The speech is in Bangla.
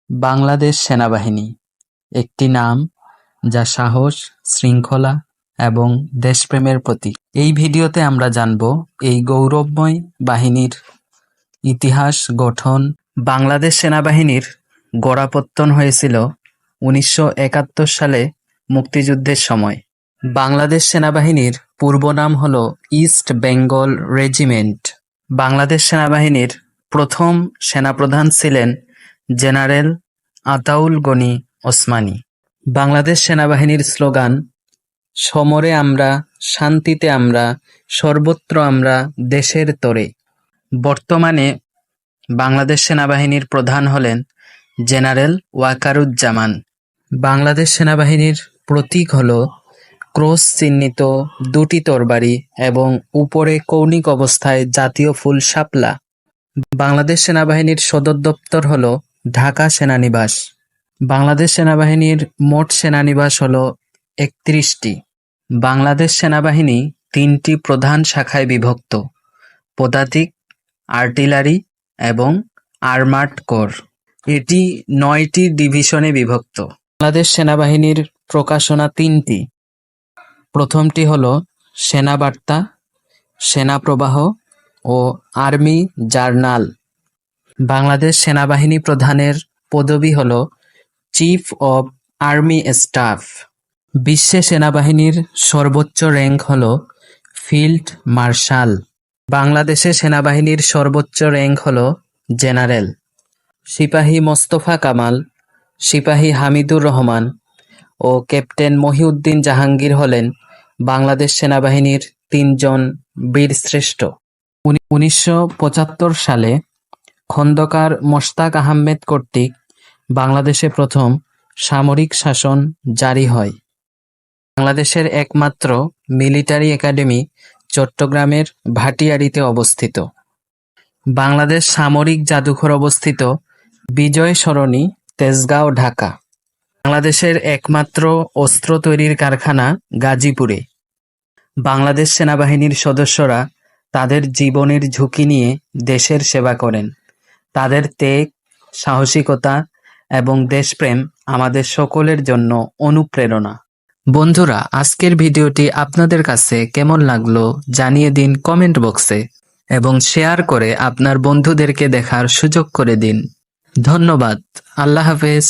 বাংলাদেশ সেনাবাহিনী একটি নাম যা সাহস, শৃঙ্খলা এবং দেশপ্রেমের প্রতীক। এই ভিডিওতে আমরা জানব এই গৌরবময় বাহিনীর ইতিহাস, গঠন। বাংলাদেশ সেনাবাহিনীর গোড়াপত্তন হয়েছিল 1971 সালে মুক্তিযুদ্ধের সময়। বাংলাদেশ সেনাবাহিনীর পূর্ব নাম হল ইস্ট বেঙ্গল রেজিমেন্ট। বাংলাদেশ সেনাবাহিনীর প্রথম সেনাপ্রধান ছিলেন জেনারেল আতাউল গনি ওসমানী। বাংলাদেশ সেনাবাহিনীর স্লোগান সমরে আমরা, শান্তিতে আমরা, সর্বত্র আমরা, দেশের তরে। বর্তমানে বাংলাদেশ সেনাবাহিনীর প্রধান হলেন জেনারেল ওয়াকারুজ্জামান। বাংলাদেশ সেনাবাহিনীর প্রতীক হল ক্রস চিহ্নিত দুটি তরবারি এবং উপরে কৌণিক অবস্থায় জাতীয় ফুল শাপলা। বাংলাদেশ সেনাবাহিনীর সদর দপ্তর হল ঢাকা সেনানিবাস। বাংলাদেশ সেনাবাহিনীর মোট সেনানিবাস হল 31টি। বাংলাদেশ সেনাবাহিনী 3টি প্রধান শাখায় বিভক্ত: পদাতিক, আর্টিলারি এবং আর্মার্ড কোর। এটি 9টি ডিভিশনে বিভক্ত। বাংলাদেশ সেনাবাহিনীর প্রকাশনা 3টি। প্রথমটি হল সেনাবার্তা, সেনাপ্রবাহ ও আর্মি জার্নাল। বাংলাদেশ সেনাবাহিনী প্রধানের পদবি হল চিফ অব আর্মি স্টাফ। বিশ্বে সেনাবাহিনীর সর্বোচ্চ র্যাঙ্ক হল ফিল্ড মার্শাল। বাংলাদেশে সেনাবাহিনীর সর্বোচ্চ র্যাঙ্ক হল জেনারেল। সিপাহী মোস্তফা কামাল, সিপাহী হামিদুর রহমান ও ক্যাপ্টেন মহিউদ্দিন জাহাঙ্গীর হলেন বাংলাদেশ সেনাবাহিনীর 3 জন বীরশ্রেষ্ঠ। 1975 সালে খন্দকার মোশতাক আহমেদ কর্তৃক বাংলাদেশে প্রথম সামরিক শাসন জারি হয়। বাংলাদেশের একমাত্র মিলিটারি একাডেমি চট্টগ্রামের ভাটিয়ারীতে অবস্থিত। বাংলাদেশ সামরিক জাদুঘর অবস্থিত বিজয় সরণি, তেজগাঁও, ঢাকা। বাংলাদেশের একমাত্র অস্ত্র তৈরির কারখানা গাজীপুরে। বাংলাদেশ সেনাবাহিনীর সদস্যরা তাদের জীবনের ঝুঁকি নিয়ে দেশের সেবা করেন। তাদের ত্যাগ, সাহসিকতা এবং দেশপ্রেম আমাদের সকলের জন্য অনুপ্রেরণা। বন্ধুরা, আজকের ভিডিওটি আপনাদের কাছে কেমন লাগলো জানিয়ে দিন কমেন্ট বক্সে এবং শেয়ার করে আপনার বন্ধুদেরকে দেখার সুযোগ করে দিন। ধন্যবাদ। আল্লাহ হাফেজ।